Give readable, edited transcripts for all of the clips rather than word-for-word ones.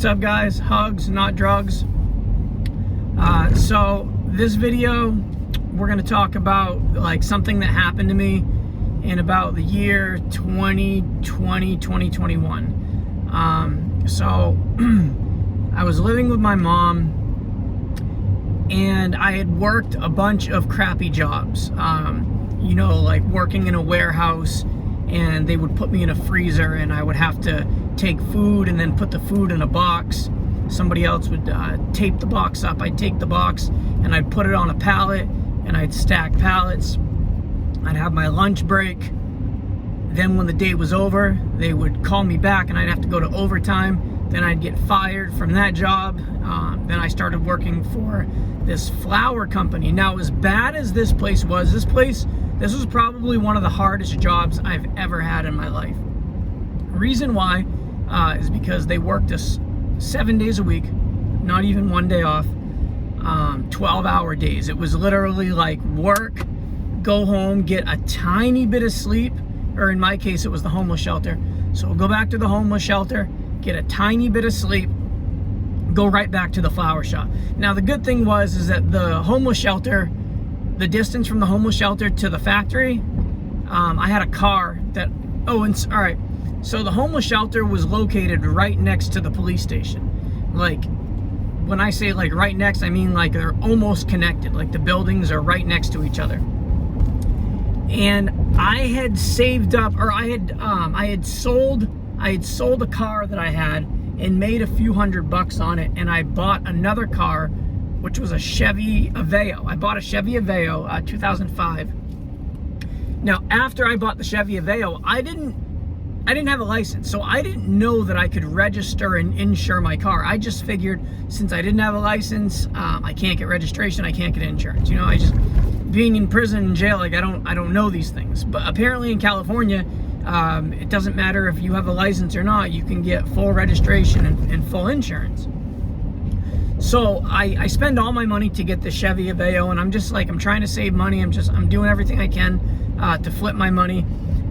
What's up, guys? Hugs, not drugs. So this video, we're going to talk about like something that happened to me in about the year 2021. So I was living with my mom, and I had worked a bunch of crappy jobs, you know, like working in a warehouse, and they would put me in a freezer and I would have to take food and then put the food in a box. Somebody else would tape the box up. I'd take the box and I'd put it on a pallet and I'd stack pallets. I'd have my lunch break. Then when the day was over, they would call me back and I'd have to go to overtime. Then I'd get fired from that job. Then I started working for this flower company. Now, as bad as this place was, this was probably one of the hardest jobs I've ever had in my life. Reason why is because they worked us 7 days a week, not even one day off, 12-hour days. It was literally like work, go home, get a tiny bit of sleep, or in my case, it was the homeless shelter. So we'll go back to the homeless shelter, get a tiny bit of sleep, go right back to the flower shop. Now, the good thing is that the homeless shelter, the distance from the homeless shelter to the factory, I had a car that, all right. So the homeless shelter was located right next to the police station. Like, when I say like right next, I mean like they're almost connected. Like the buildings are right next to each other. And I had saved up, or I had sold a car that I had and made a few $100 on it, and I bought another car, which was a Chevy Aveo. I bought a Chevy Aveo, 2005. Now, after I bought the Chevy Aveo, I didn't have a license, so I didn't know that I could register and insure my car. I just figured, since I didn't have a license, I can't get registration, I can't get insurance. You know, being in prison and jail, like I don't know these things. But apparently in California, it doesn't matter if you have a license or not, you can get full registration and full insurance. So I spend all my money to get the Chevy Aveo, and I'm just like, I'm trying to save money. I'm doing everything I can to flip my money.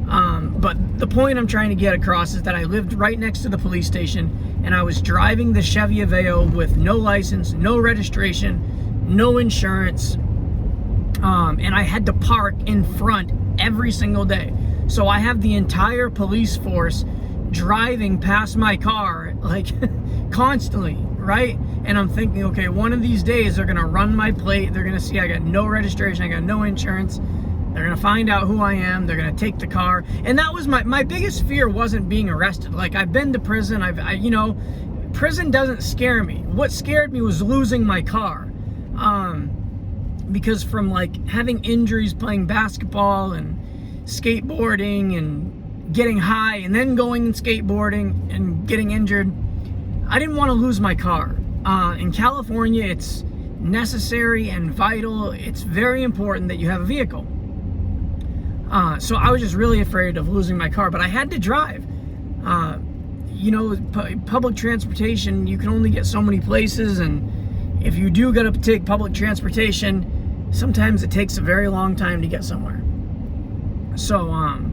But the point I'm trying to get across is that I lived right next to the police station, and I was driving the Chevy Aveo with no license, no registration, no insurance, and I had to park in front every single day. So I have the entire police force driving past my car, like constantly, right? And I'm thinking, okay, one of these days they're gonna run my plate, they're gonna see I got no registration, I got no insurance, they're gonna find out who I am, they're gonna take the car. And that was my biggest fear, wasn't being arrested. Like, I've been to prison, you know, prison doesn't scare me. What scared me was losing my car. Because from like having injuries playing basketball and skateboarding and getting high and then going and skateboarding and getting injured, I didn't want to lose my car. In California, it's necessary and vital. It's very important that you have a vehicle. So I was just really afraid of losing my car, but I had to drive. You know, public transportation, you can only get so many places, and if you do gotta take public transportation, sometimes it takes a very long time to get somewhere. So I'm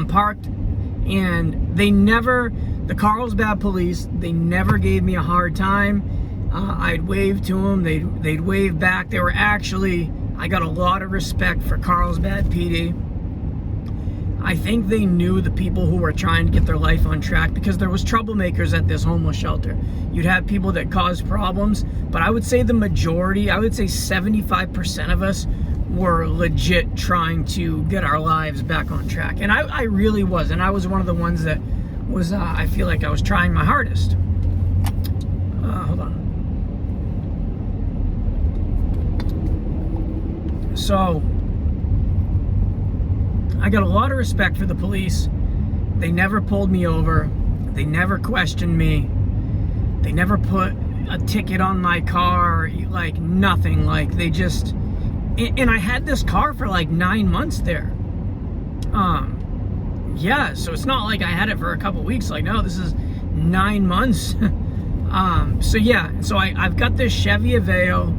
parked, and the Carlsbad police, they never gave me a hard time. I'd wave to them, they'd wave back. I got a lot of respect for Carlsbad PD. I think they knew the people who were trying to get their life on track, because there was troublemakers at this homeless shelter. You'd have people that caused problems, but I would say the majority, I would say 75% of us were legit trying to get our lives back on track. And I really was, and I was one of the ones that was, I feel like I was trying my hardest. Hold on. So, I got a lot of respect for the police. They never pulled me over. They never questioned me. They never put a ticket on my car, like nothing. Like, they just, and I had this car for like 9 months there. Yeah, so it's not like I had it for a couple weeks. Like, no, this is 9 months. So yeah, so I've got this Chevy Aveo,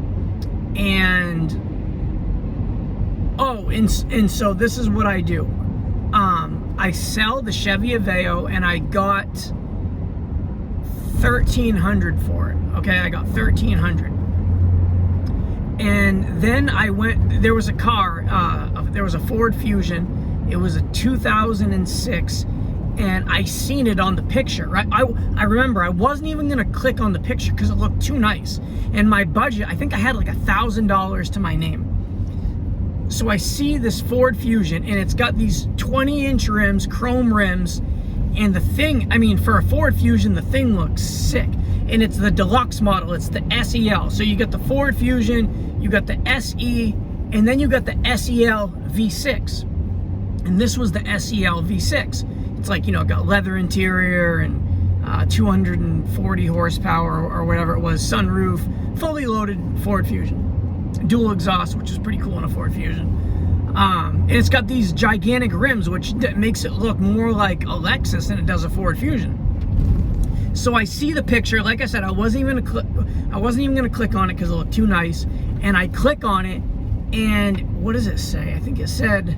and so this is what I do. I sell the Chevy Aveo, and I got $1,300 for it. Okay, I got $1,300. And then I went, there was a car, there was a Ford Fusion. It was a 2006, and I seen it on the picture, right? I remember I wasn't even gonna click on the picture because it looked too nice. And my budget, I think I had like $1,000 to my name. So I see this Ford Fusion, and it's got these 20-inch rims, chrome rims, and the thing, I mean, for a Ford Fusion, the thing looks sick. And it's the deluxe model, it's the SEL. So you got the Ford Fusion, you got the SE, and then you got the SEL V6. And this was the SEL V6. It's like, you know, got leather interior and 240 horsepower or whatever it was, sunroof, fully loaded Ford Fusion. Dual exhaust, which is pretty cool in a Ford Fusion. And it's got these gigantic rims, which makes it look more like a Lexus than it does a Ford Fusion. So I see the picture. Like I said, I wasn't even gonna click on it because it looked too nice. And I click on it, and what does it say? I think it said,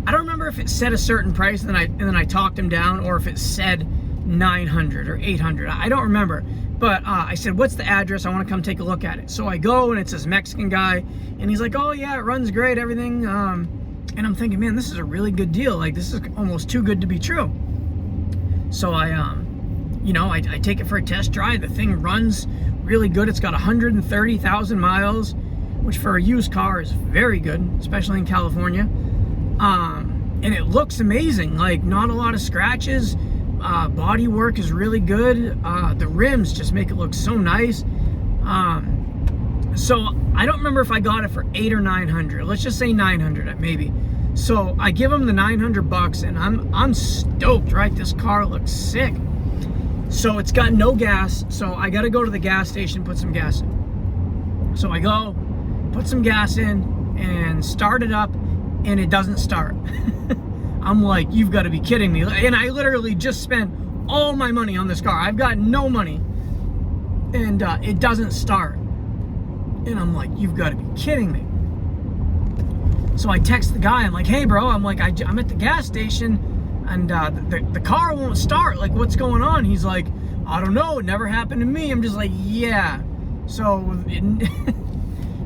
I don't remember if it said a certain price, and then I talked him down, or if it said 900 or 800. I don't remember. But I said, what's the address? I want to come take a look at it. So I go, and it's this Mexican guy, and he's like, oh yeah, it runs great, everything. And I'm thinking, man, this is a really good deal. Like, this is almost too good to be true. So I take it for a test drive. The thing runs really good. It's got 130,000 miles, which for a used car is very good, especially in California. And it looks amazing. Like, not a lot of scratches. Body work is really good. The rims just make it look so nice. So I don't remember if I got it for 800 or 900. Let's just say 900 maybe. So I give him the $900, and I'm stoked, right? This car looks sick. So it's got no gas, so I got to go to the gas station, put some gas in. So I go, put some gas in, and start it up, and it doesn't start. I'm like, you've got to be kidding me. And I literally just spent all my money on this car. I've got no money, and it doesn't start. And I'm like, you've got to be kidding me. So I text the guy. I'm like, hey, bro, I'm at the gas station, and the car won't start. Like, what's going on? He's like, I don't know. It never happened to me. I'm just like, yeah. So,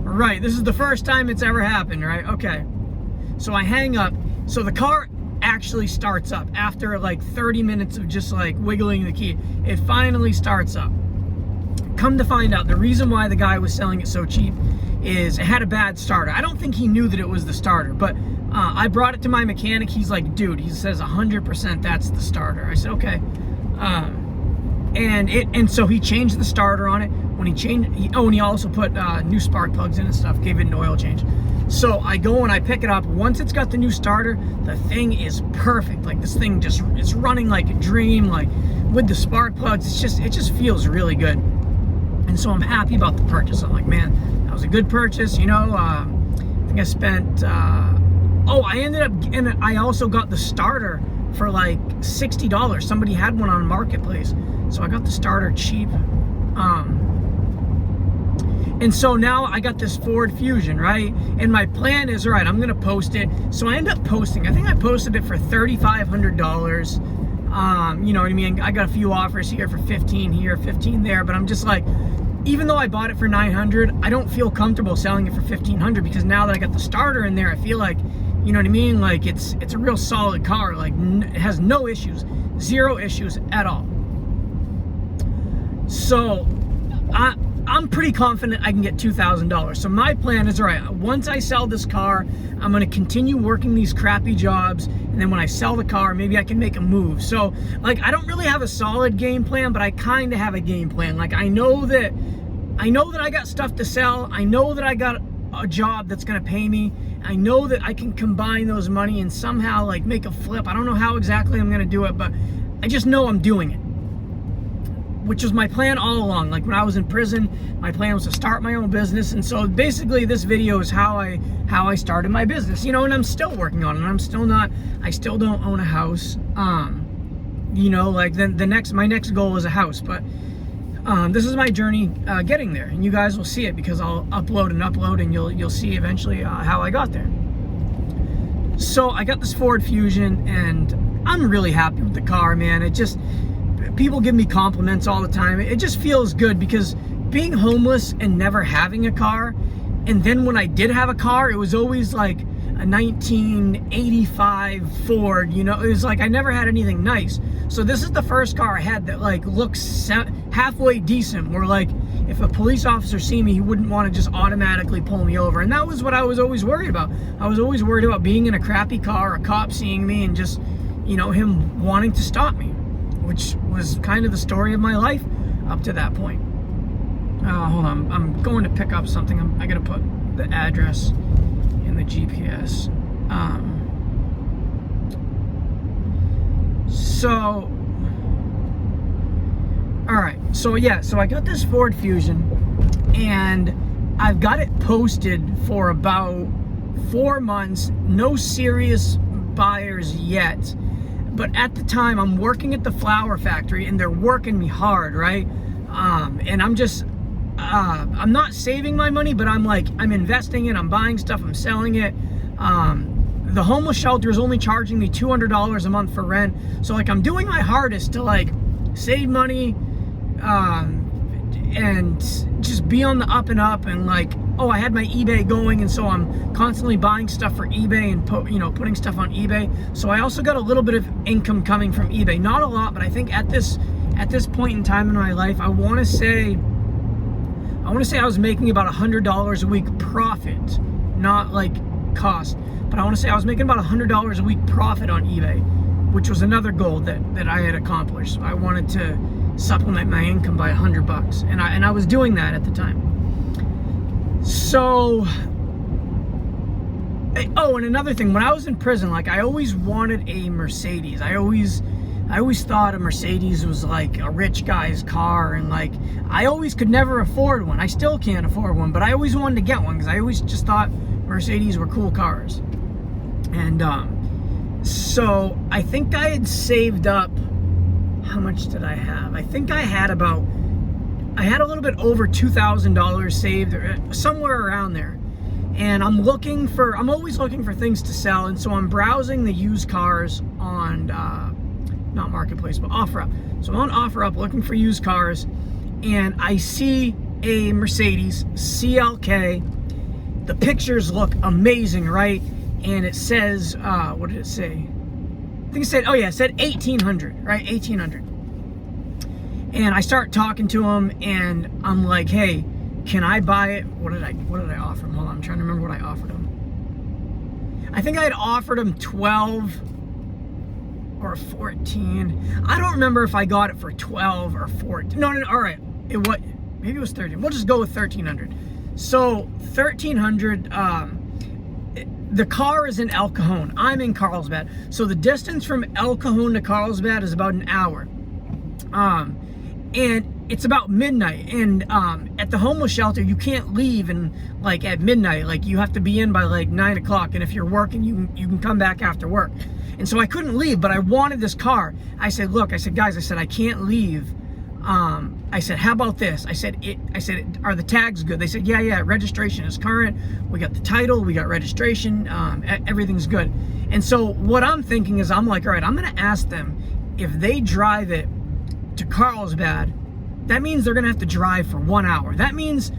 right, this is the first time it's ever happened, right? Okay. So I hang up. So the car actually starts up after like 30 minutes of just like wiggling the key. It finally starts up. Come to find out, the reason why the guy was selling it so cheap is it had a bad starter. I don't think he knew that it was the starter, but I brought it to my mechanic. He's like, dude, he says 100% that's the starter. I said, okay. And so he changed the starter on it. When he changed, and he also put new spark plugs in and stuff, gave it an oil change. So I go and I pick it up. Once it's got the new starter, the thing is perfect. Like, this thing it's running like a dream. Like, with the spark plugs, it just feels really good. And so I'm happy about the purchase. I'm like, man, that was a good purchase. You know, I think I spent, I also got the starter for like $60. Somebody had one on Marketplace. So I got the starter cheap. And so now I got this Ford Fusion, right? And my plan is, all right, I'm gonna post it. So I end up posting, I think I posted it for $3,500. You know what I mean? I got a few offers here for 15 here, 15 there, but I'm just like, even though I bought it for 900, I don't feel comfortable selling it for 1,500 because now that I got the starter in there, I feel like, you know what I mean? Like, it's a real solid car. Like, it has no issues, 0 issues at all. So I'm pretty confident I can get $2,000. So my plan is, all right, once I sell this car, I'm gonna continue working these crappy jobs, and then when I sell the car, maybe I can make a move. So, like, I don't really have a solid game plan, but I kind of have a game plan. Like, I know that I got stuff to sell. I know that I got a job that's gonna pay me. I know that I can combine those money and somehow, like, make a flip. I don't know how exactly I'm gonna do it, but I just know I'm doing it, which was my plan all along. Like, when I was in prison, my plan was to start my own business. And so basically this video is how I started my business, you know, and I'm still working on it. I still don't own a house. You know, like, then my next goal is a house, but this is my journey getting there, and you guys will see it because I'll upload, and you'll see eventually how I got there. So I got this Ford Fusion, and I'm really happy with the car, man. people give me compliments all the time. It just feels good because being homeless and never having a car, and then when I did have a car, it was always like a 1985 Ford, you know, it was like I never had anything nice. So this is the first car I had that like looks halfway decent, where like if a police officer see me, he wouldn't want to just automatically pull me over. And that was what I was always worried about. I was always worried about being in a crappy car, a cop seeing me and just, you know, him wanting to stop me, which was kind of the story of my life up to that point. Hold on, I'm going to pick up something. I gotta put the address in the GPS. All right, so yeah, so I got this Ford Fusion, and I've got it posted for about 4 months, no serious buyers yet. But at the time, I'm working at the flower factory, and they're working me hard, right? And I'm just, I'm not saving my money, but I'm investing it, I'm buying stuff, I'm selling it. The homeless shelter is only charging me $200 a month for rent. So like, I'm doing my hardest to like save money, and just be on the up and up. And like, oh, I had my eBay going, and so I'm constantly buying stuff for eBay and putting stuff on eBay. So I also got a little bit of income coming from eBay, not a lot, but I think at this point in time in my life, I want to say I was making about $100 a week profit, not like cost, but I want to say I was making about $100 a week profit on eBay, which was another goal that I had accomplished. So I wanted to supplement my income by $100, and I was doing that at the time. So, oh, and another thing, when I was in prison, like I always wanted a Mercedes. I always thought a Mercedes was like a rich guy's car, and like I always could never afford one. I still can't afford one, but I always wanted to get one because I always just thought Mercedes were cool cars. And so I think I had saved up, how much did I have? I think I had a little bit over $2,000 saved, or somewhere around there. And I'm always looking for things to sell, and so I'm browsing the used cars on not Marketplace, but OfferUp. So I'm on OfferUp looking for used cars, and I see a Mercedes CLK. The pictures look amazing, right? And it says, what did it say? I think it said, oh yeah, it said 1800, right? 1800. And I start talking to him, and I'm like, hey, can I buy it? What did I offer him? Hold on, I'm trying to remember what I offered him. I think I had offered him 12 or 14. I don't remember if I got it for 12 or 14. No, all right. Maybe it was 13. We'll just go with 1300. So 1300, the car is in El Cajon. I'm in Carlsbad. So the distance from El Cajon to Carlsbad is about an hour. And it's about midnight, and at the homeless shelter you can't leave and like at midnight. Like you have to be in by like 9 o'clock, and if you're working, you can come back after work. And so I couldn't leave, but I wanted this car. I said, look, I said, guys, I said, I can't leave. I said, how about this? I said, are the tags good? They said, yeah, registration is current. We got the title, we got registration, everything's good. And so what I'm thinking is, I'm like, all right, I'm gonna ask them if they drive it to Carlsbad. That means they're gonna have to drive for 1 hour. That means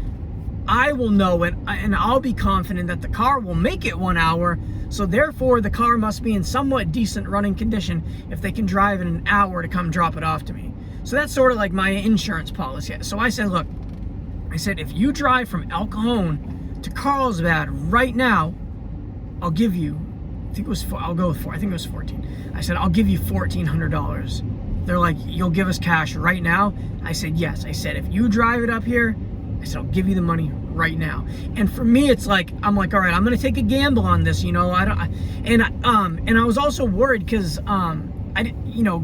I will know it, and I'll be confident that the car will make it 1 hour. So therefore, the car must be in somewhat decent running condition if they can drive in an hour to come drop it off to me. So that's sort of like my insurance policy. So I said, look, I said, if you drive from El Cajon to Carlsbad right now, I'll give you, I think it was, I'll go with 4, I think it was 14. I said, I'll give you $1,400. They're like, you'll give us cash right now? I said, yes. I said, if you drive it up here, I said, I'll give you the money right now. And for me, it's like, I'm like, all right, I'm gonna take a gamble on this, you know. And I was also worried because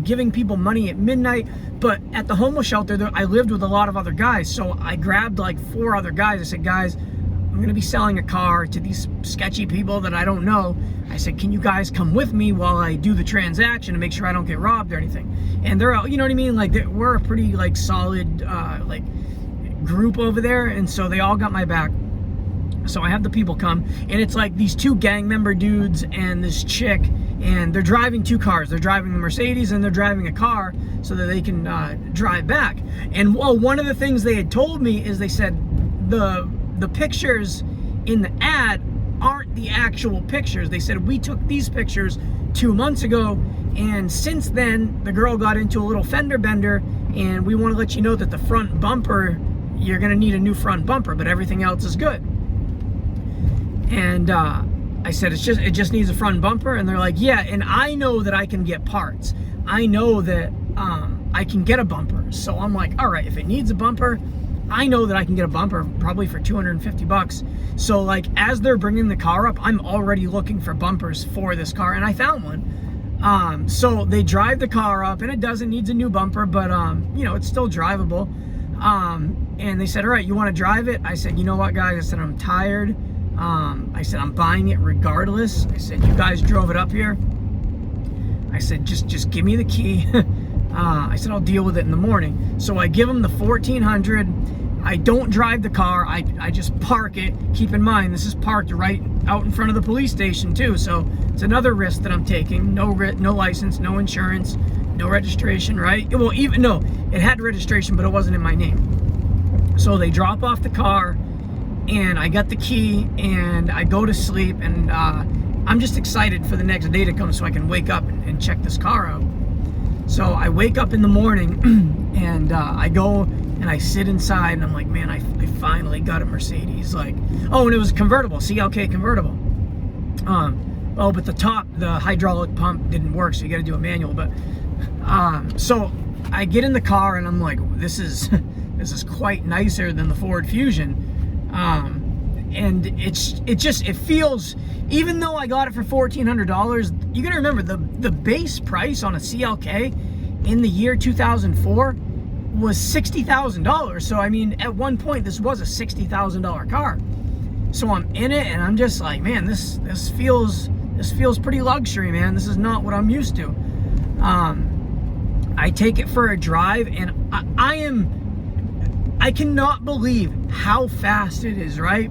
giving people money at midnight. But at the homeless shelter, I lived with a lot of other guys, so I grabbed like 4 other guys. I said, guys, I'm gonna be selling a car to these sketchy people that I don't know. I said, can you guys come with me while I do the transaction to make sure I don't get robbed or anything? And they're all, you know what I mean? Like, we're a pretty like solid like group over there, and so they all got my back. So I have the people come, and it's like these 2 gang member dudes and this chick, and they're driving two cars. They're driving the Mercedes and they're driving a car so that they can drive back. And well, one of the things they had told me is they said the pictures in the ad aren't the actual pictures. They said, we took these pictures 2 months ago, and since then the girl got into a little fender bender, and we want to let you know that the front bumper, you're going to need a new front bumper, but everything else is good. And I said, it just needs a front bumper. And they're like, yeah, and I know that I can get parts. I know that I can get a bumper. So I'm like, all right, if it needs a bumper, I know that I can get a bumper probably for $250. So like, as they're bringing the car up, I'm already looking for bumpers for this car, and I found one. So they drive the car up, and it needs a new bumper, but you know, it's still drivable. And they said, all right, you want to drive it? I said, you know what, guys? I said, I'm tired. I said, I'm buying it regardless. I said, you guys drove it up here. I said, just give me the key. I said, I'll deal with it in the morning. So I give them the $1,400. I don't drive the car. I just park it. Keep in mind, this is parked right out in front of the police station too. So it's another risk that I'm taking. No license, no insurance, no registration, right? Well, no, it had registration, but it wasn't in my name. So they drop off the car, and I got the key, and I go to sleep, and I'm just excited for the next day to come so I can wake up and check this car out. So I wake up in the morning, and I go and I sit inside, and I'm like, man, I finally got a Mercedes. Like, oh, and it was a convertible, CLK convertible. Oh, but the hydraulic pump didn't work, so you got to do a manual. But so I get in the car, and I'm like, this is quite nicer than the Ford Fusion. And it feels, even though I got it for $1,400, you gotta remember the base price on a CLK in the year 2004 was $60,000. So I mean, at one point this was a $60,000 car. So I'm in it, and I'm just like, man, this feels pretty luxury, man. This is not what I'm used to. I take it for a drive, and I cannot believe how fast it is, right?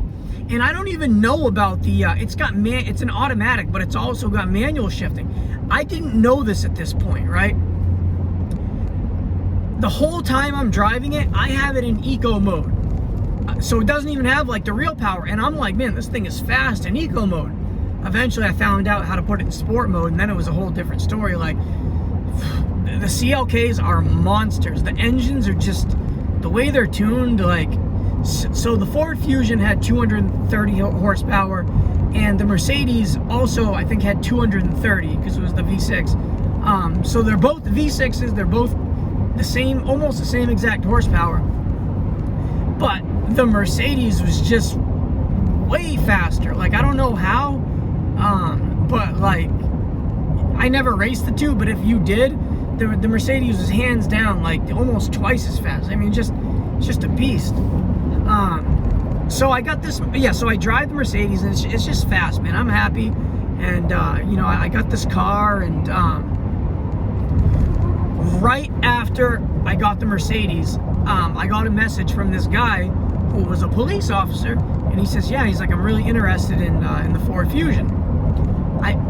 And I don't even know about the, it's an automatic, but it's also got manual shifting. I didn't know this at this point, right? The whole time I'm driving it, I have it in eco mode. So it doesn't even have like the real power. And I'm like, man, this thing is fast in eco mode. Eventually I found out how to put it in sport mode, and then it was a whole different story. Like, the CLKs are monsters. The engines are just, the way they're tuned, like, so the Ford Fusion had 230 horsepower, and the Mercedes also, I think, had 230 because it was the V6. So they're both V6s. They're both the same, almost the same exact horsepower. But the Mercedes was just way faster. Like, I don't know how, but like, I never raced the two, but if you did, the Mercedes was hands down like almost twice as fast. I mean, it's just a beast. So I got this, yeah, so I drive the Mercedes, and it's just fast, man. I'm happy. And you know, I got this car, and right after I got the Mercedes, I got a message from this guy who was a police officer, and he says, yeah, he's like, I'm really interested in the Ford Fusion.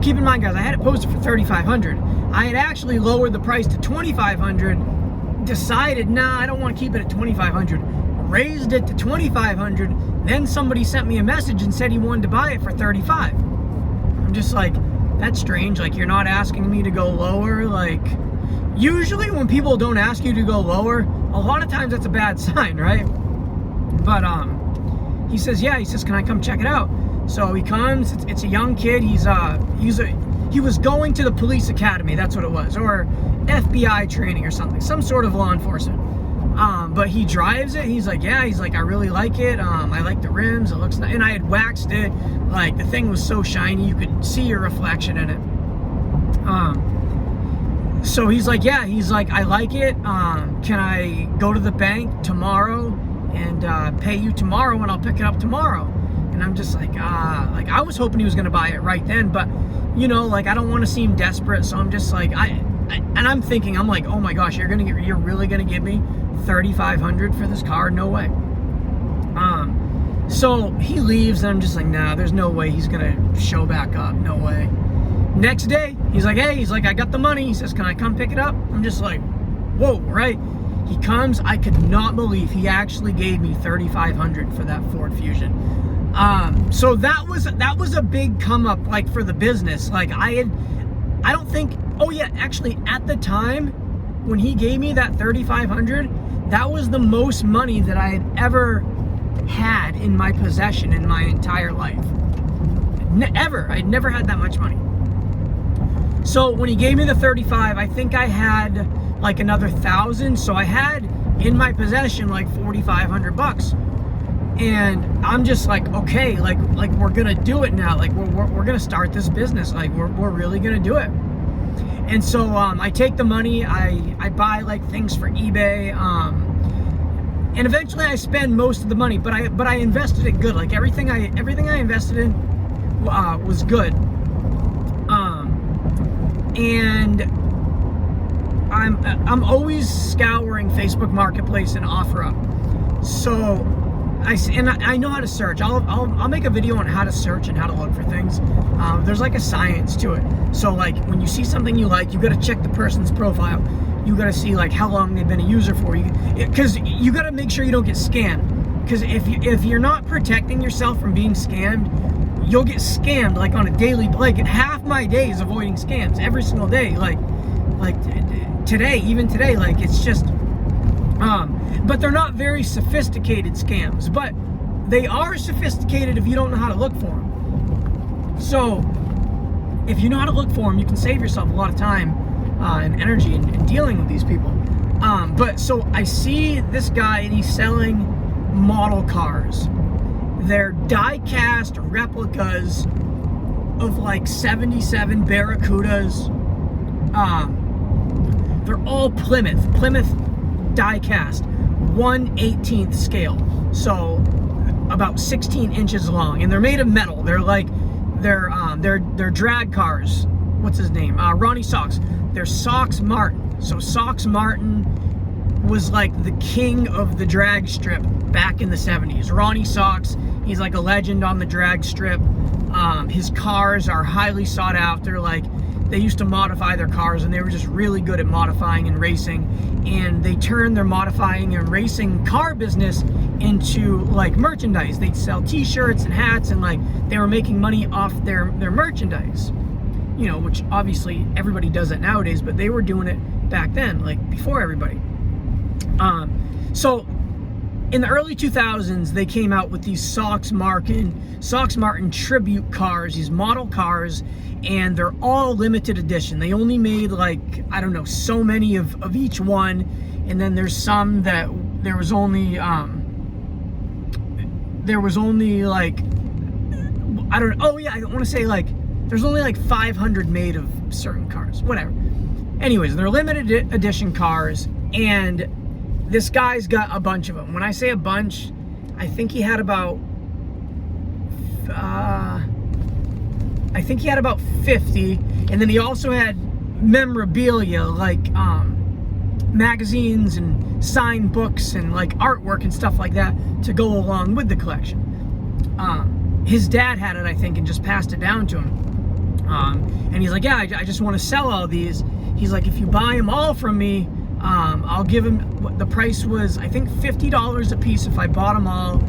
Keep in mind, guys, I had it posted for $3,500. I had actually lowered the price to $2,500, decided, nah, I don't want to keep it at $2,500, raised it to $2,500, then somebody sent me a message and said he wanted to buy it for $35. I'm just like, that's strange. Like, you're not asking me to go lower. Like, usually when people don't ask you to go lower, a lot of times that's a bad sign, right? But he says, yeah, he says, can I come check it out? So he comes. It's a young kid. He was going to the police academy, that's what it was, or FBI training or something, some sort of law enforcement. But he drives it. He's like, yeah, he's like, I really like it. I like the rims. It looks nice. And I had waxed it. Like, the thing was so shiny, you could see your reflection in it. So he's like, yeah, he's like, I like it. Can I go to the bank tomorrow and pay you tomorrow, and I'll pick it up tomorrow? And I'm just like, I was hoping he was gonna buy it right then, but you know, like, I don't want to seem desperate, so I'm just like, and I'm thinking, I'm like, oh my gosh, you're really gonna give me $3,500 for this car? No way. So he leaves, and I'm just like, nah, there's no way he's gonna show back up, no way. Next day, he's like, hey, I got the money. He says, can I come pick it up? I'm just like, whoa, right? He comes. I could not believe he actually gave me $3,500 for that Ford Fusion. So that was a big come up, like, for the business. Like, actually at the time when he gave me that $3,500, that was the most money that I had ever had in my possession in my entire life. I'd never had that much money. So when he gave me the 35, I think I had like another 1,000. So I had in my possession like $4,500. And I'm just like, okay, like we're gonna do it now. Like we're gonna start this business. Like we're really gonna do it. And so I take the money, I buy like things for eBay, and eventually I spend most of the money. But I invested it good. Like everything I invested in was good. And I'm always scouring Facebook Marketplace and OfferUp. So I know how to search. I'll make a video on how to search and how to look for things. There's like a science to it. So like when you see something you like, you got to check the person's profile. You got to see like how long they've been a user for. Because you got to make sure you don't get scammed. Because if you're not protecting yourself from being scammed, you'll get scammed like on a daily. Like half my day is avoiding scams every single day. Like even today, like it's just. But they're not very sophisticated scams, but they are sophisticated if you don't know how to look for them. So if you know how to look for them, you can save yourself a lot of time and energy in dealing with these people. But so I see this guy and he's selling model cars. They're die-cast replicas of like 77 Barracudas. They're all Plymouth die-cast, 1/18 scale, so about 16 inches long, and they're made of metal. They're like they're drag cars. What's his name? Ronnie Sox. They're Sox Martin. So Sox Martin was like the king of the drag strip back in the 70s. Ronnie Sox, he's like a legend on the drag strip. His cars are highly sought after. Like they used to modify their cars, and they were just really good at modifying and racing. And they turned their modifying and racing car business into like merchandise. They'd sell t-shirts and hats, and like they were making money off their merchandise. You know, which obviously everybody does it nowadays, but they were doing it back then, like before everybody. So in the early 2000s, they came out with these Sox Martin tribute cars, these model cars, and they're all limited edition. They only made like, I don't know, so many of each one. And then there's some that there was only like, I don't know. Oh yeah, I want to say like, there's only like 500 made of certain cars, whatever. Anyways, they're limited edition cars, and this guy's got a bunch of them. When I say a bunch, I think he had about 50, and then he also had memorabilia like magazines and signed books and like artwork and stuff like that to go along with the collection. His dad had it, I think, and just passed it down to him. And he's like, yeah, I just want to sell all these. He's like, if you buy them all from me, I'll give him, the price was, I think, $50 a piece if I bought them all.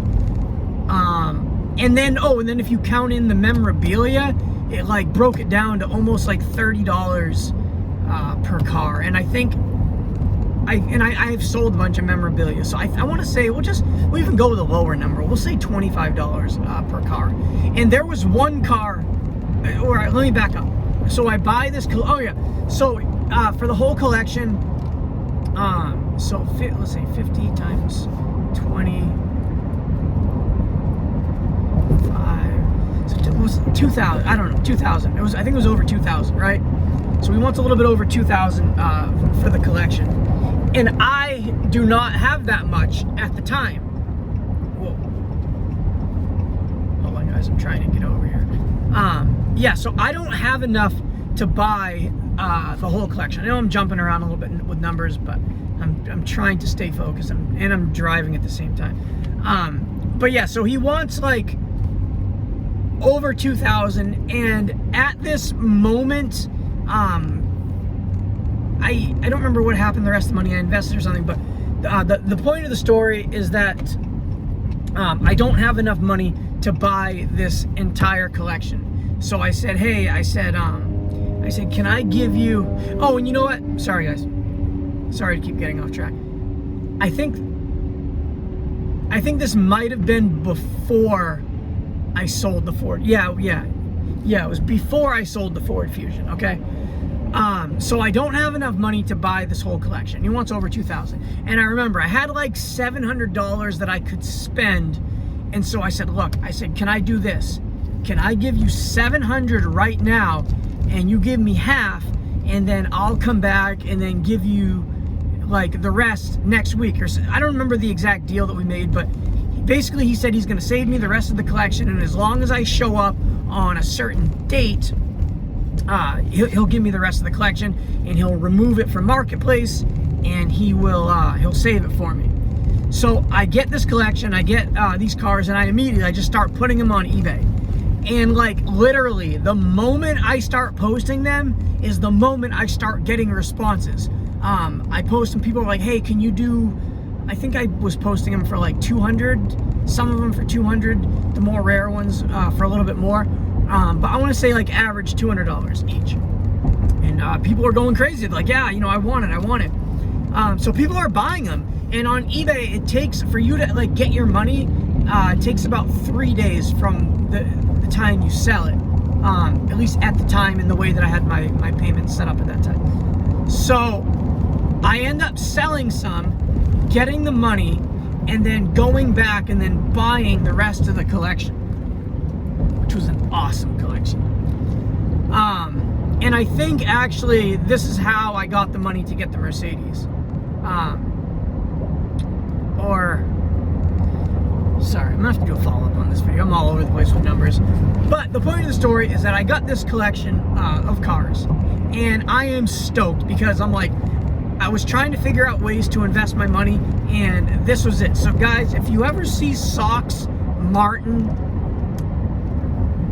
And then if you count in the memorabilia, it like broke it down to almost like $30 per car. And I think, I've sold a bunch of memorabilia. So I want to say, we'll even go with a lower number. We'll say $25 per car. And there was one car, all right, let me back up. So I buy this, so for the whole collection, so let's say 50 times 25, so it was 2,000, I don't know, 2,000. I think it was over 2,000, right? So we want a little bit over 2,000 for the collection. And I do not have that much at the time. Whoa. Hold on, guys, I'm trying to get over here. Yeah, so I don't have enough to buy the whole collection. I know I'm jumping around a little bit with numbers, but I'm trying to stay focused, and I'm driving at the same time. But yeah, so he wants like over 2,000. And at this moment, I don't remember what happened, the rest of the money I invested or something, but the point of the story is that I don't have enough money to buy this entire collection. So I said, hey, I said, can I give you, oh, and you know what? Sorry, guys. Sorry to keep getting off track. I think this might have been before I sold the Ford. Yeah, it was before I sold the Ford Fusion, okay? So I don't have enough money to buy this whole collection. He wants over 2,000. And I remember I had like $700 that I could spend. And so I said, look, can I do this? Can I give you $700 right now and you give me half, and then I'll come back and then give you like the rest next week? Or I don't remember the exact deal that we made, but basically he said he's going to save me the rest of the collection, and as long as I show up on a certain date, he'll give me the rest of the collection, and he'll remove it from Marketplace, and he'll save it for me. So I get this collection, I get these cars, and I just start putting them on eBay. And like literally the moment I start posting them is the moment I start getting responses. I post and people are like, hey, can you do, I think I was posting them for like 200, some of them for 200, the more rare ones for a little bit more. But I want to say like average $200 each. And people are going crazy. They're like, yeah, I want it. So people are buying them. And on eBay, it takes, for you to like get your money, it takes about 3 days from the time you sell it. At least at the time, in the way that I had my payments set up at that time. So I end up selling some, getting the money, and then going back and then buying the rest of the collection, which was an awesome collection. And I think actually this is how I got the money to get the Mercedes. Sorry, I'm gonna have to do a follow-up on this video. I'm all over the place with numbers. But the point of the story is that I got this collection of cars, and I am stoked because I'm like, I was trying to figure out ways to invest my money, and this was it. So guys, if you ever see Sox Martin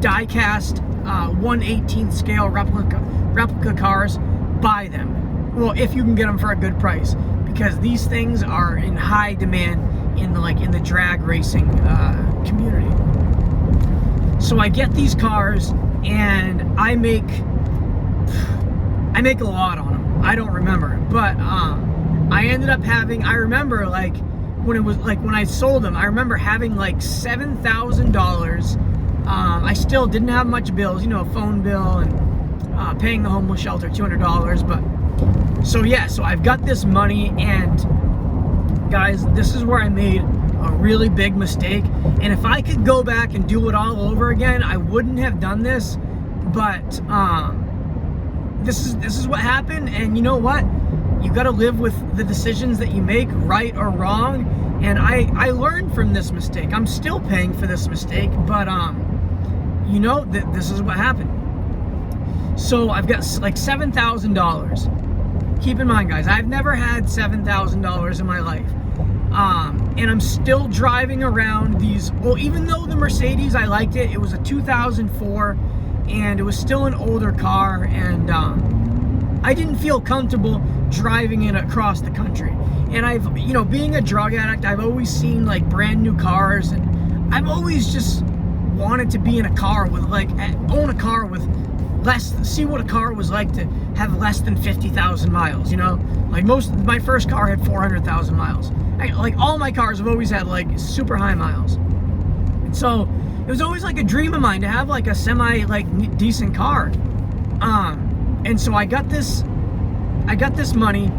die-cast 1/18 scale replica cars, buy them. Well, if you can get them for a good price, because these things are in high demand in the drag racing community. So I get these cars and I make a lot on them. I don't remember, but I ended up having, I remember like when I sold them, I remember having like $7,000. I still didn't have much bills, a phone bill and paying the homeless shelter $200. But so yeah, so I've got this money, and guys, this is where I made a really big mistake. And if I could go back and do it all over again, I wouldn't have done this. But this is what happened, and you know what? You got to live with the decisions that you make, right or wrong. And I learned from this mistake. I'm still paying for this mistake, but this is what happened. So I've got like $7,000. Keep in mind, guys, I've never had $7,000 in my life. And I'm still driving around these, well, even though the Mercedes, I liked it, it was a 2004, and it was still an older car, and I didn't feel comfortable driving it across the country. And I've, being a drug addict, I've always seen like brand new cars, and I've always just wanted to be in a car with own a car with see what a car was like to have less than 50,000 miles, Like my first car had 400,000 miles. Like all my cars have always had like super high miles. And so it was always like a dream of mine to have like a semi decent car. And so I got this money,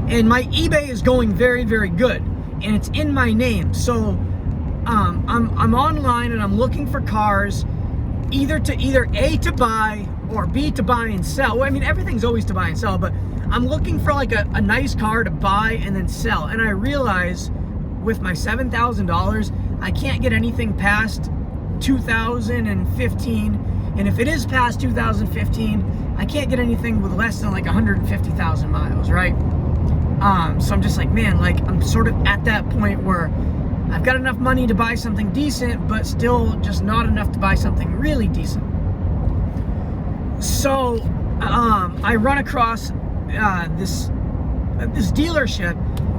and my eBay is going very, very good, and it's in my name. So I'm online and I'm looking for cars, either A, to buy, or B, to buy and sell. Well, I mean, everything's always to buy and sell, but I'm looking for like a nice car to buy and then sell. And I realize with my $7,000, I can't get anything past 2015. And if it is past 2015, I can't get anything with less than like 150,000 miles, right? So I'm just like, man, like I'm sort of at that point where I've got enough money to buy something decent, but still just not enough to buy something really decent. So I run across this dealership,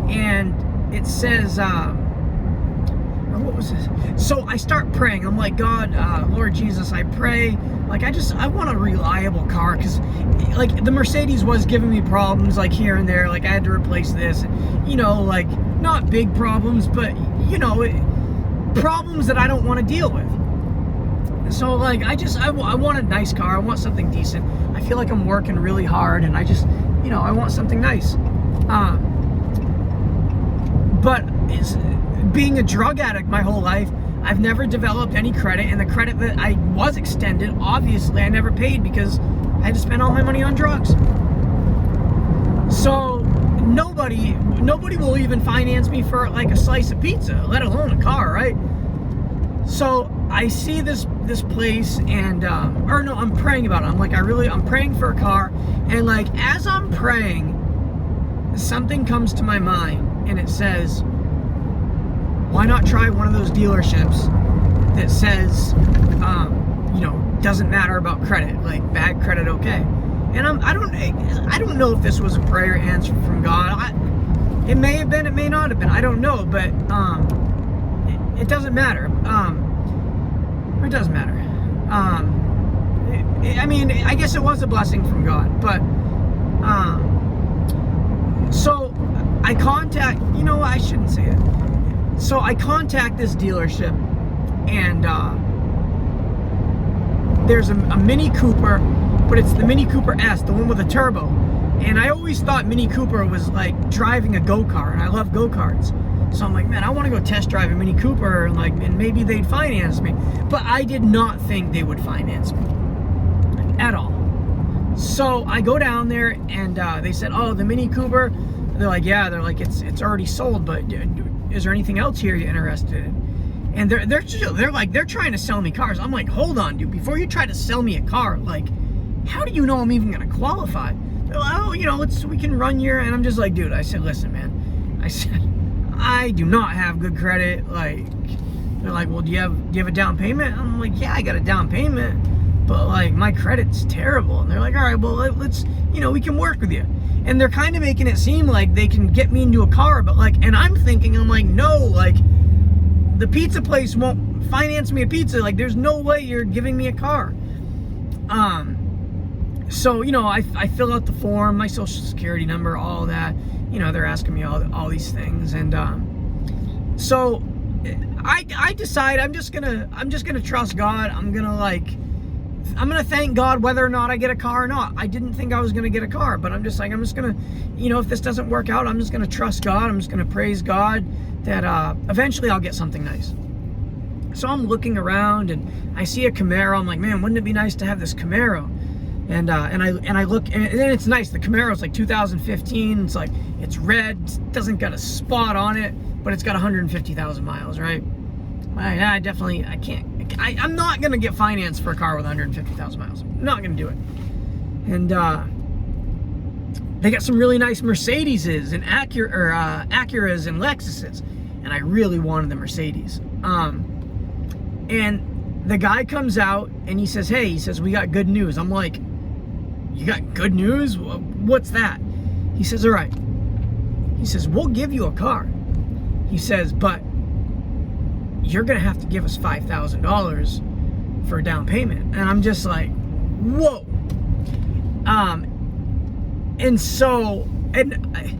and it says, what was this? So I start praying. I'm like, God, Lord Jesus, I pray. Like, I want a reliable car, because like the Mercedes was giving me problems like here and there. Like I had to replace this, you know, like not big problems, but you know, problems that I don't want to deal with. So like I want a nice car. I want something decent. I feel like I'm working really hard, and I just, you know, I want something nice. But being a drug addict my whole life, I've never developed any credit, and the credit that I was extended, obviously I never paid because I had to spend all my money on drugs. So nobody will even finance me for like a slice of pizza, let alone a car, right? So I see this place, and or no, I'm praying about it. I'm like, I'm praying for a car, and like as I'm praying, something comes to my mind, and it says, why not try one of those dealerships that says, you know, doesn't matter about credit, like bad credit, okay? And I don't know if this was a prayer answered from God. It may have been, it may not have been. I don't know, but it doesn't matter. It doesn't matter. I mean, I guess it was a blessing from God, but so I contact. You know, I shouldn't say it. So I contact this dealership, and there's a Mini Cooper, but it's the Mini Cooper S, the one with a turbo. And I always thought Mini Cooper was like driving a go-kart, and I love go-karts. So I'm like, man, I want to go test drive a Mini Cooper, and maybe they'd finance me. But I did not think they would finance me at all. So I go down there, and they said, oh, the Mini Cooper. They're like, yeah. They're like, it's already sold, but is there anything else here you're interested in? And they're trying to sell me cars. I'm like, hold on, dude. Before you try to sell me a car, like, how do you know I'm even gonna qualify? They're like, oh, you know, we can run your. And I'm just like, dude. I said, listen, man. I said, I do not have good credit. Like, they're like, well, do you have a down payment? I'm like, yeah, I got a down payment, but like my credit's terrible. And they're like, all right, well, let's, you know, we can work with you. And they're kind of making it seem like they can get me into a car, but like, and I'm thinking, I'm like, no, like the pizza place won't finance me a pizza. Like, there's no way you're giving me a car. So, you know, I fill out the form, my social security number, all that. You know, they're asking me all these things, and so I decide I'm just gonna trust God. I'm gonna thank God whether or not I get a car or not. I didn't think I was gonna get a car, but I'm just gonna, you know, if this doesn't work out, I'm just gonna trust God. I'm just gonna praise God that eventually I'll get something nice. So I'm looking around, and I see a Camaro. I'm like, man, wouldn't it be nice to have this Camaro? And I look, and then it's nice. The Camaro's like 2015. It's like, it's red, doesn't got a spot on it, but it's got 150,000 miles, right? I'm not gonna get financed for a car with 150,000 miles. I'm not gonna do it. And they got some really nice Mercedeses and Acuras and Lexuses, and I really wanted the Mercedes. And the guy comes out and he says, hey, we got good news. I'm like, you got good news? What's that? He says, all right. He says, we'll give you a car. He says, but you're going to have to give us $5,000 for a down payment. And I'm just like, whoa. And so, and I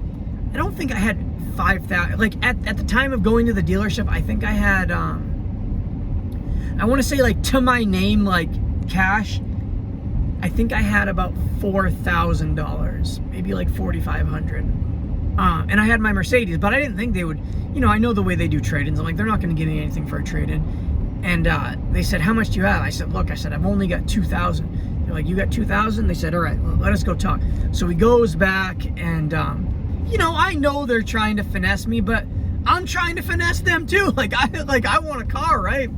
don't think I had 5,000. Like at the time of going to the dealership, I think I had, I want to say like to my name, like cash, I think I had about $4,000, maybe like $4,500. And I had my Mercedes, but I didn't think they would, you know, I know the way they do trade-ins. I'm like, they're not going to give me anything for a trade-in. And they said, how much do you have? I said, look, I've only got 2,000. They're like, you got 2,000? They said, all right, well, let us go talk. So he goes back, and, you know, I know they're trying to finesse me, but I'm trying to finesse them too. Like I want a car, right?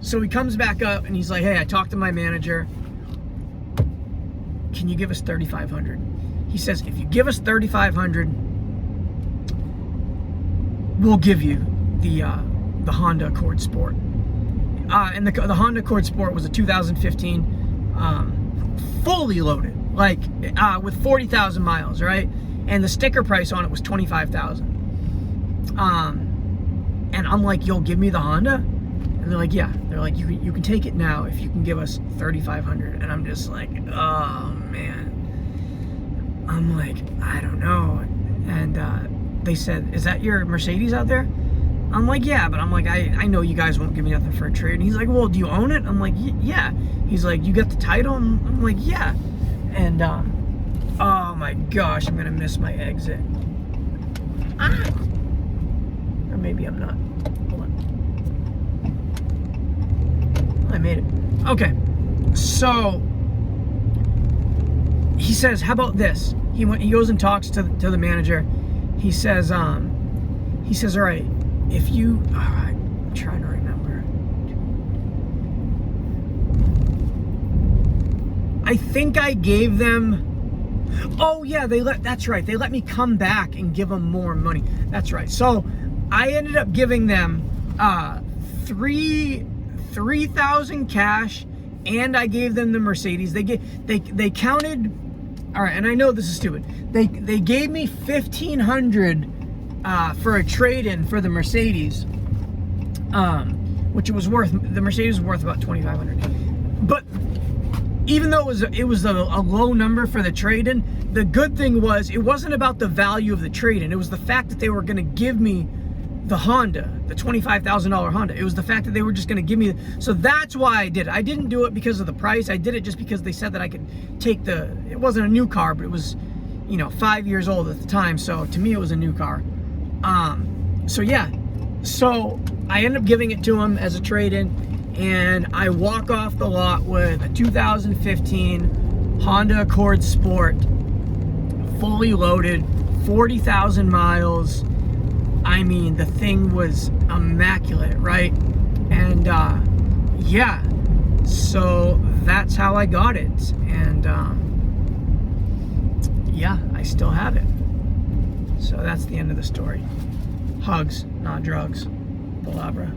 So he comes back up, and he's like, hey, I talked to my manager. Can you give us $3,500? He says, if you give us $3,500, we'll give you the Honda Accord Sport. And the Honda Accord Sport was a 2015, fully loaded, like with 40,000 miles, right? And the sticker price on it was $25,000. And I'm like, you'll give me the Honda? And they're like, yeah. They're like, you can take it now if you can give us $3,500. And I'm just like, oh man. I'm like, I don't know. And they said, is that your Mercedes out there? I'm like, yeah, but I'm like, I know you guys won't give me nothing for a trade. And he's like, well, do you own it? I'm like, yeah. He's like, you got the title? I'm like, yeah. And oh my gosh, I'm gonna miss my exit. Or maybe I'm not. Hold on. I made it. Okay, so he says, how about this? He goes and talks to the manager. He says, all right, if you, I'm trying to remember. I think I gave them, oh yeah, that's right. They let me come back and give them more money. That's right. So I ended up giving them $3,000 cash, and I gave them the Mercedes. They counted. All right, and I know this is stupid. They gave me $1,500 for a trade-in for the Mercedes, which it was worth. The Mercedes was worth about $2,500. But even though it was a low number for the trade-in, the good thing was it wasn't about the value of the trade-in. It was the fact that they were going to give me the Honda, the $25,000 Honda. It was the fact that they were just going to give me. So that's why I did it. I didn't do it because of the price. I did it just because they said that I could take it wasn't a new car, but it was, 5 years old at the time. So to me, it was a new car. So yeah. So I ended up giving it to him as a trade-in, and I walk off the lot with a 2015 Honda Accord Sport, fully loaded, 40,000 miles. I mean, the thing was immaculate, right? And yeah, so that's how I got it. And yeah, I still have it. So that's the end of the story. Hugs, not drugs. Palabra.